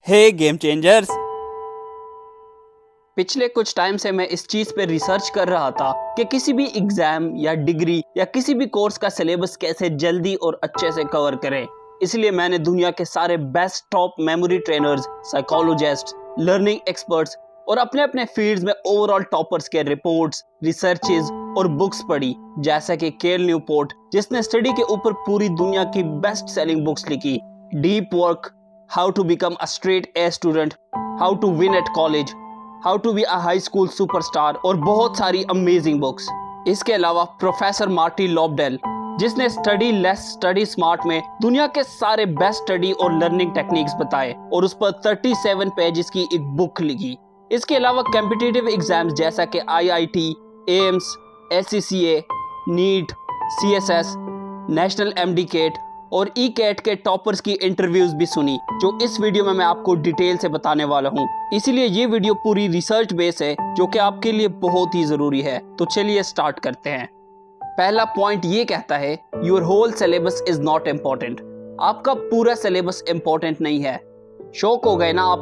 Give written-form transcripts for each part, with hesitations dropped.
हे game changers. पिछले कुछ time से मैं इस चीज पे रिसर्च कर रहा था कि किसी भी एग्जाम या डिग्री या किसी भी कोर्स का सिलेबस कैसे जल्दी और अच्छे से कवर करें। इसलिए मैंने दुनिया के सारे best top memory trainers, psychologist, learning experts और अपने अपने फील्ड्स में ओवरऑल टॉपर्स के रिपोर्ट्स, रिसर्चेज और बुक्स पढ़ी, जैसा कि केल न्यूपोर्ट जिसने स्टडी के ऊपर पूरी दुनिया की बेस्ट सेलिंग बुक्स लिखी, deep work, how to become a straight A student, how to win at college, how to be a high school superstar और बहुत सारी अमेजिंग बुक्स। इसके अलावा प्रोफेसर मार्टी लॉबडेल जिसने स्टडी लेस स्टडी स्मार्ट में दुनिया के सारे बेस्ट स्टडी और लर्निंग टेक्निक्स बताए और उस पर 37 पेजेस की एक बुक लिखी। इसके अलावा कॉम्पिटिटिव एग्जाम्स जैसा कि IIT, AIIMS, SCCA, NEET, CSS, national MDCAT और ई कैट के टॉपर्स की इंटरव्यूज भी सुनी, जो इस वीडियो में मैं आपको डिटेल से बताने वाला हूँ। इसीलिए ये वीडियो पूरी रिसर्च बेस है जो कि आपके लिए बहुत ही जरूरी है। तो चलिए स्टार्ट करते हैं। पहला पॉइंट ये कहता है your whole syllabus is not important. आपका पूरा सिलेबस इम्पोर्टेंट नहीं है। शौक हो गए ना आप?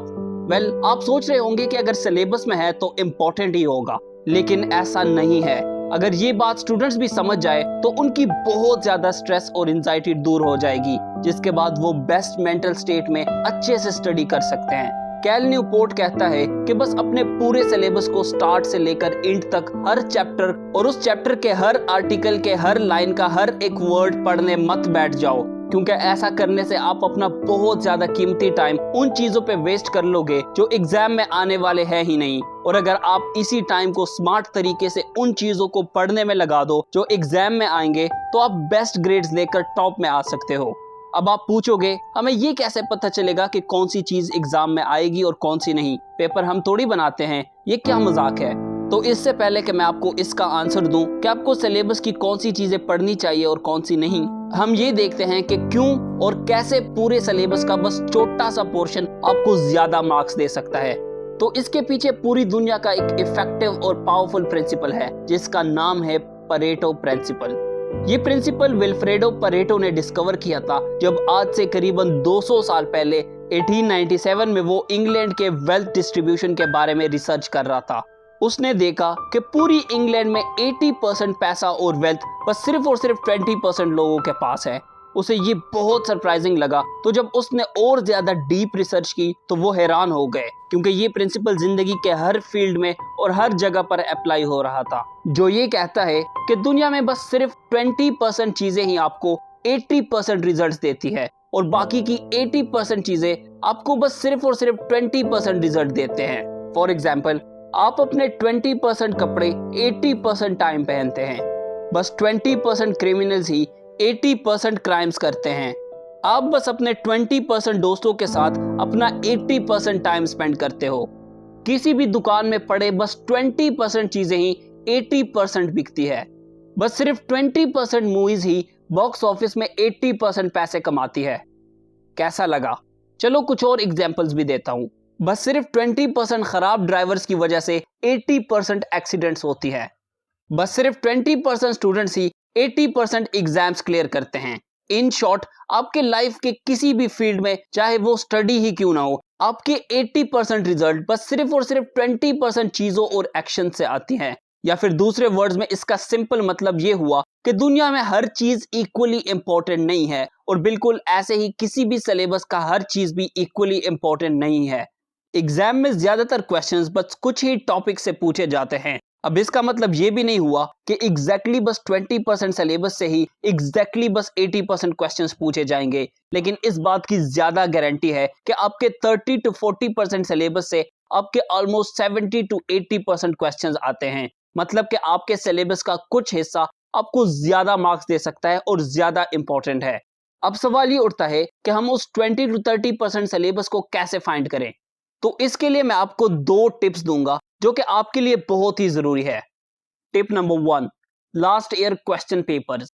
आप सोच रहे होंगे कि अगर सिलेबस में है तो इम्पोर्टेंट ही होगा, लेकिन ऐसा नहीं है। अगर ये बात स्टूडेंट्स भी समझ जाए तो उनकी बहुत ज्यादा स्ट्रेस और एंजाइटी दूर हो जाएगी, जिसके बाद वो बेस्ट मेंटल स्टेट में अच्छे से स्टडी कर सकते हैं। कैल न्यूपोर्ट कहता है कि बस अपने पूरे सिलेबस को स्टार्ट से लेकर एंड तक हर चैप्टर और उस चैप्टर के हर आर्टिकल के हर लाइन का हर एक वर्ड पढ़ने मत बैठ जाओ, क्योंकि ऐसा करने से आप अपना बहुत ज्यादा कीमती टाइम उन चीजों पे वेस्ट कर लोगे जो एग्जाम में आने वाले हैं ही नहीं। और अगर आप इसी टाइम को स्मार्ट तरीके से उन चीजों को पढ़ने में लगा दो जो एग्जाम में आएंगे, तो आप बेस्ट ग्रेड्स लेकर टॉप में आ सकते हो। अब आप पूछोगे हमें ये कैसे पता चलेगा कि कौन सी चीज एग्जाम में आएगी और कौन सी नहीं? पेपर हम थोड़ी बनाते हैं, ये क्या मजाक है? तो इससे पहले कि मैं आपको इसका आंसर दूं कि आपको सिलेबस की कौन सी चीजें पढ़नी चाहिए और कौन सी नहीं, हम ये देखते हैं कि क्यों और कैसे पूरे सिलेबस का बस छोटा सा पोर्शन आपको ज्यादा मार्क्स दे सकता है। तो इसके पीछे पूरी दुनिया का एक इफेक्टिव और पावरफुल प्रिंसिपल है जिसका नाम है परेटो प्रिंसिपल। ये प्रिंसिपल विल्फ्रेडो परेटो ने डिस्कवर किया था जब आज से करीबन 200 साल पहले 1897 में वो इंग्लैंड के वेल्थ डिस्ट्रीब्यूशन के बारे में रिसर्च कर रहा था। उसने देखा कि पूरी इंग्लैंड में 80% पैसा और वेल्थ बस सिर्फ और सिर्फ 20% लोगों के पास है। उसे ये बहुत सरप्राइजिंग लगा, तो जब उसने और ज्यादा डीप रिसर्च की तो वो हैरान हो गए, क्योंकि ये प्रिंसिपल जिंदगी के हर फील्ड में और हर जगह पर अप्लाई हो रहा था, जो ये कहता है कि दुनिया में बस सिर्फ 20% चीजें ही आपको 80% रिजल्ट्स देती है और बाकी की 80% चीजें आपको बस सिर्फ और सिर्फ 20% रिजल्ट देते हैं। फॉर एग्जाम्पल, आप अपने 20% कपड़े 80% टाइम पहनते हैं, बस 20% क्रिमिनल्स ही 80% क्राइम्स करते हैं। आप बस अपने 20% दोस्तों के साथ अपना 80% टाइम स्पेंड करते हो। किसी भी दुकान में पड़े बस 20% चीजें ही 80% बिकती है। बस सिर्फ 20% मूवीज ही बॉक्स ऑफिस में 80% पैसे कमाती है। कैसा लगा? चलो कुछ और एग्जांपल्स भी देता हूं। बस सिर्फ 20% खराब ड्राइवर्स की वजह से 80% एक्सीडेंट्स होती है। बस सिर्फ 20% स्टूडेंट्स ही 80% एग्जाम्स क्लियर करते हैं। इन शॉर्ट, आपके लाइफ के किसी भी फील्ड में, चाहे वो स्टडी ही क्यों ना हो, आपके 80% रिजल्ट बस सिर्फ और सिर्फ 20% चीजों और एक्शन से आती हैं। या फिर दूसरे वर्ड्स में इसका सिंपल मतलब ये हुआ कि दुनिया में हर चीज इक्वली इंपॉर्टेंट नहीं है, और बिल्कुल ऐसे ही किसी भी सिलेबस का हर चीज भी इक्वली इंपॉर्टेंट नहीं है। एग्जाम में ज्यादातर क्वेश्चंस बस कुछ ही टॉपिक से पूछे जाते हैं। अब इसका मतलब ये भी नहीं हुआ कि एग्जैक्टली बस 20% सिलेबस से ही एग्जैक्टली बस 80% क्वेश्चंस पूछे जाएंगे, लेकिन इस बात की ज्यादा गारंटी है कि आपके 30 to 40% सिलेबस से आपके ऑलमोस्ट 70 to 80% क्वेश्चंस आते हैं। मतलब कि आपके सिलेबस का कुछ हिस्सा आपको ज्यादा मार्क्स दे सकता है और ज्यादा इंपॉर्टेंट है। अब सवाल ये उठता है कि हम उस 20 to 30% सिलेबस को कैसे फाइंड करें? तो इसके लिए मैं आपको 2 टिप्स दूंगा जो कि आपके लिए बहुत ही जरूरी है। Tip number 1, last year question papers.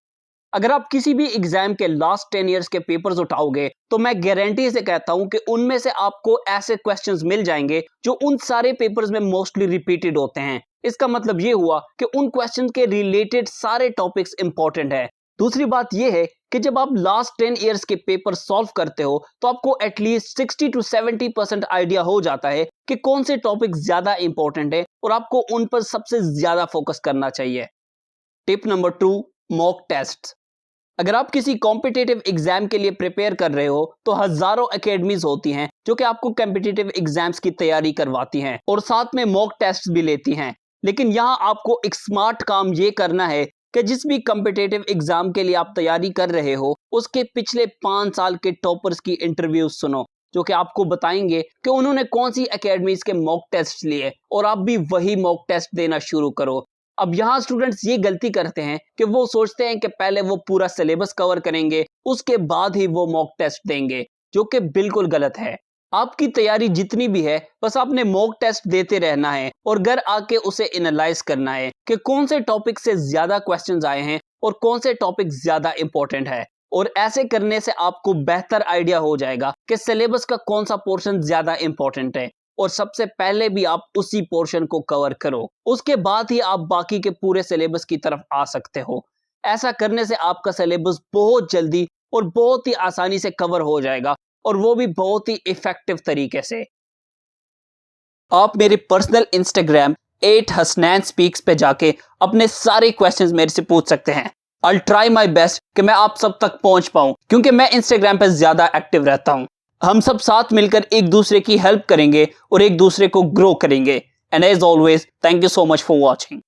अगर आप किसी भी एग्जाम के लास्ट 10 इयर्स के पेपर्स उठाओगे तो मैं गारंटी से कहता हूं कि उनमें से आपको ऐसे क्वेश्चंस मिल जाएंगे जो उन सारे पेपर्स में मोस्टली रिपीटेड होते हैं। इसका मतलब ये हुआ कि उन क्वेश्चन के रिलेटेड सारे टॉपिक्स इंपॉर्टेंट है। दूसरी बात यह है कि जब आप लास्ट 10 इयर्स के पेपर सॉल्व करते हो तो आपको एटलीस्ट 60 to 70% आइडिया हो जाता है कि कौन से टॉपिक ज्यादा इंपॉर्टेंट है और आपको उन पर सबसे ज्यादा फोकस करना चाहिए। Tip number 2, mock test. अगर आप किसी कॉम्पिटिटिव एग्जाम के लिए प्रिपेयर कर रहे हो तो हजारों एकेडमीज होती हैं जो कि आपको कॉम्पिटिटिव एग्जाम्स की तैयारी करवाती हैं और साथ में मॉक टेस्ट भी लेती हैं। लेकिन यहाँ आपको एक स्मार्ट काम ये करना है कि जिस भी कॉम्पिटिटिव एग्जाम के लिए आप तैयारी कर रहे हो उसके पिछले 5 साल के टॉपर्स की इंटरव्यू सुनो, जो कि आपको बताएंगे कि उन्होंने कौन सी एकेडमीज के मॉक टेस्ट लिए और आप भी वही मॉक टेस्ट देना शुरू करो। अब यहाँ स्टूडेंट्स ये गलती करते हैं कि वो सोचते हैं कि पहले वो पूरा सिलेबस कवर करेंगे उसके बाद ही वो मॉक टेस्ट देंगे, जो कि बिल्कुल गलत है। आपकी तैयारी जितनी भी है बस आपने मॉक टेस्ट देते रहना है और घर आके उसे एनालाइज करना है कि कौन से टॉपिक से ज्यादा क्वेश्चंस आए हैं और कौन से टॉपिक ज्यादा इंपॉर्टेंट है। और ऐसे करने से आपको बेहतर आइडिया हो जाएगा कि सिलेबस का कौन सा पोर्शन ज्यादा इंपॉर्टेंट है और सबसे पहले भी आप उसी पोर्शन को कवर करो, उसके बाद ही आप बाकी के पूरे सिलेबस की तरफ आ सकते हो। ऐसा करने से आपका सिलेबस बहुत जल्दी और बहुत ही आसानी से कवर हो जाएगा और वो भी बहुत ही इफेक्टिव तरीके से। आप मेरे पर्सनल इंस्टाग्राम @hasnanspeaks पे जाके अपने सारे क्वेश्चंस मेरे से पूछ सकते हैं। I'll try my best कि मैं आप सब तक पहुंच पाऊं, क्योंकि मैं इंस्टाग्राम पे ज्यादा एक्टिव रहता हूं। हम सब साथ मिलकर एक दूसरे की हेल्प करेंगे और एक दूसरे को ग्रो करेंगे। And as always, thank you so much for watching.